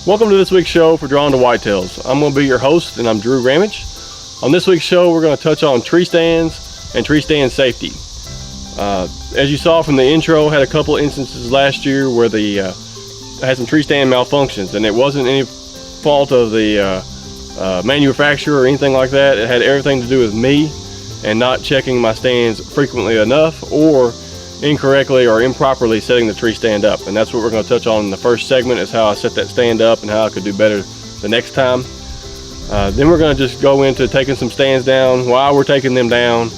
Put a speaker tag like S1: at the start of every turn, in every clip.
S1: Welcome to this week's show for Drawn to Whitetails. I'm going to be your host, and I'm Drew Ramage. On this week's show, we're going to touch on tree stands and tree stand safety. As you saw from the intro, had a couple instances last year where had some tree stand malfunctions, and it wasn't any fault of the manufacturer or anything like that. It had everything to do with me and not checking my stands frequently enough, or incorrectly or improperly setting the tree stand up. And that's what we're going to touch on in the first segment, is how I set that stand up and how I could do better the next time. Then we're going to just go into taking some stands down, why we're taking them down,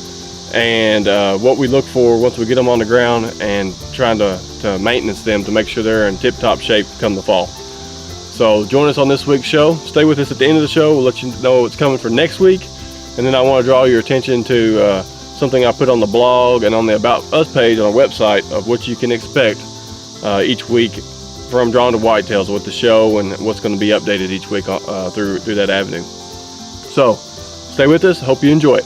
S1: and what we look for once we get them on the ground, and trying to maintenance them to make sure they're in tip-top shape come the fall. So join us on this week's show. Stay with us at the end of the show. We'll let you know what's coming for next week. And then I want to draw your attention to something I put on the blog and on the About Us page on our website of what you can expect each week from Drawn to Whitetails with the show, and what's going to be updated each week through that avenue. So stay with us. Hope you enjoy it.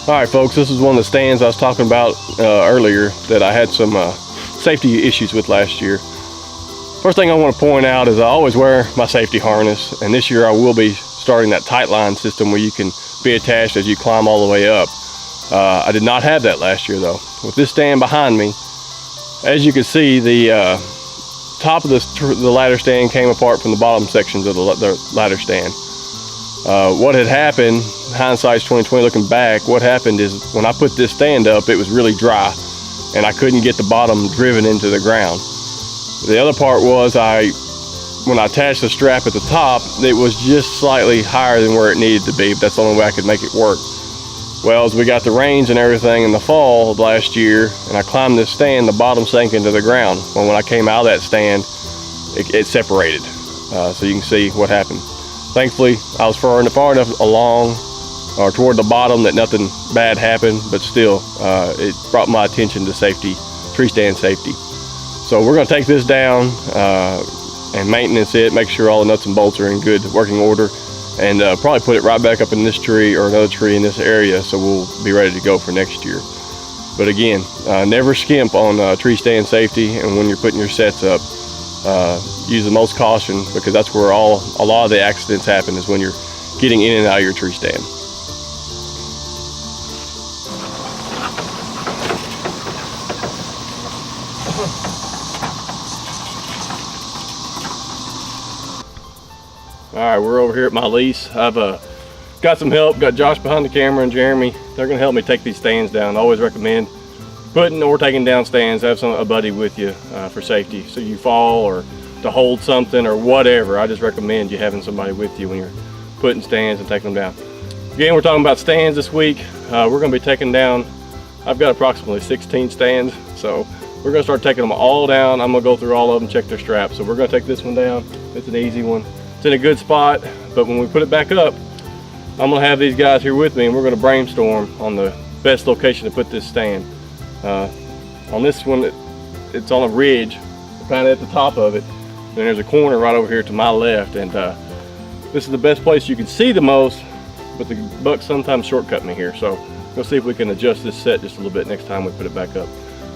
S1: All right, folks, this is one of the stands I was talking about earlier that I had some safety issues with last year. First thing I want to point out is I always wear my safety harness, and this year I will be starting that tight line system where you can be attached as you climb all the way up. I did not have that last year though. With this stand behind me, as you can see, the top of the ladder stand came apart from the bottom sections of the ladder stand. What had happened, hindsight's 2020 looking back, what happened is when I put this stand up, it was really dry and I couldn't get the bottom driven into the ground. The other part was when I attached the strap at the top, it was just slightly higher than where it needed to be, but that's the only way I could make it work. Well, as we got the rains and everything in the fall of last year, and I climbed this stand, the bottom sank into the ground. Well, when I came out of that stand, it separated. So you can see what happened. Thankfully, I was far enough along or toward the bottom that nothing bad happened, but still, it brought my attention to safety, tree stand safety. So we're going to take this down and maintenance it, make sure all the nuts and bolts are in good working order, and probably put it right back up in this tree or another tree in this area, so we'll be ready to go for next year. But again, never skimp on tree stand safety, and when you're putting your sets up, use the most caution, because that's where a lot of the accidents happen, is when you're getting in and out of your tree stand. All right, we're over here at my lease. I've got some help, got Josh behind the camera and Jeremy. They're gonna help me take these stands down. I always recommend putting or taking down stands, have a buddy with you for safety. So you fall or to hold something or whatever, I just recommend you having somebody with you when you're putting stands and taking them down. Again, we're talking about stands this week. We're gonna be taking down, I've got approximately 16 stands. So we're gonna start taking them all down. I'm gonna go through all of them, check their straps. So we're gonna take this one down. It's an easy one. It's in a good spot, but when we put it back up, I'm gonna have these guys here with me, and we're gonna brainstorm on the best location to put this stand. On this one, it's on a ridge, kind of at the top of it. Then there's a corner right over here to my left, and this is the best place you can see the most, but the bucks sometimes shortcut me here. So we'll see if we can adjust this set just a little bit next time we put it back up.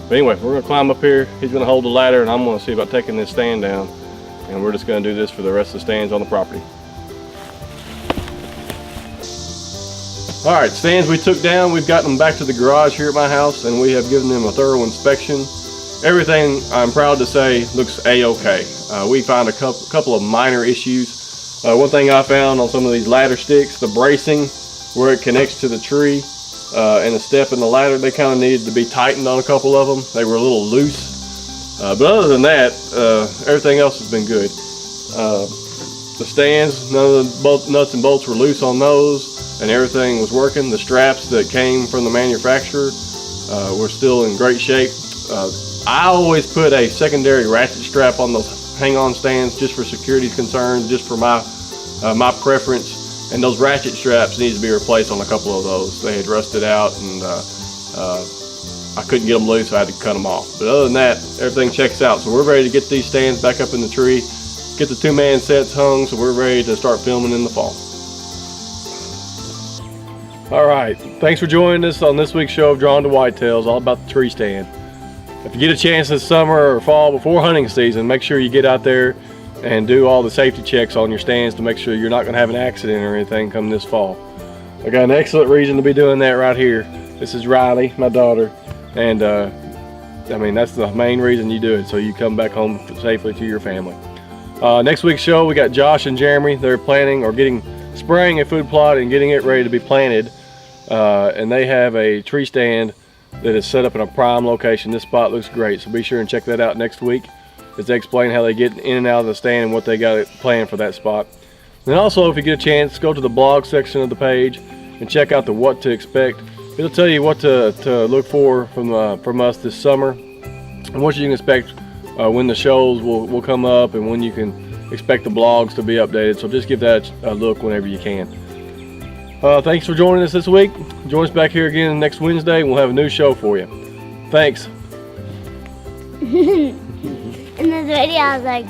S1: But anyway, we're gonna climb up here. He's gonna hold the ladder, and I'm gonna see about taking this stand down. And we're just going to do this for the rest of the stands on the property. All right, stands we took down, we've gotten them back to the garage here at my house, and we have given them a thorough inspection. Everything, I'm proud to say, looks a-okay. We found a couple of minor issues. One thing I found on some of these ladder sticks, the bracing where it connects to the tree and the step in the ladder, they kind of needed to be tightened on a couple of them. They were a little loose. But other than that, everything else has been good. The stands, none of the nuts and bolts were loose on those, and everything was working. The straps that came from the manufacturer were still in great shape. I always put a secondary ratchet strap on those hang-on stands just for security concerns, just for my preference. And those ratchet straps need to be replaced on a couple of those. They had rusted out, and I couldn't get them loose, so I had to cut them off. But other than that, everything checks out. So we're ready to get these stands back up in the tree, get the two-man sets hung, so we're ready to start filming in the fall. All right, thanks for joining us on this week's show of Drawn to Whitetails, all about the tree stand. If you get a chance this summer or fall before hunting season, make sure you get out there, and do all the safety checks on your stands to make sure you're not going to have an accident or anything come this fall. I got an excellent reason to be doing that right here. This is Riley, my daughter, and I mean, that's the main reason you do it, so you come back home safely to your family. Next week's show, we got Josh and Jeremy. They're planting or spraying a food plot and getting it ready to be planted, and they have a tree stand that is set up in a prime location. This spot looks great, so be sure and check that out next week as they explain how they get in and out of the stand and what they got planned for that spot. And also, if you get a chance, go to the blog section of the page and check out the what to expect. It'll tell you what to look for from us this summer and what you can expect when the shows will come up and when you can expect the blogs to be updated. So just give that a look whenever you can. Thanks for joining us this week. Join us back here again next Wednesday and we'll have a new show for you. Thanks.
S2: In this video I was like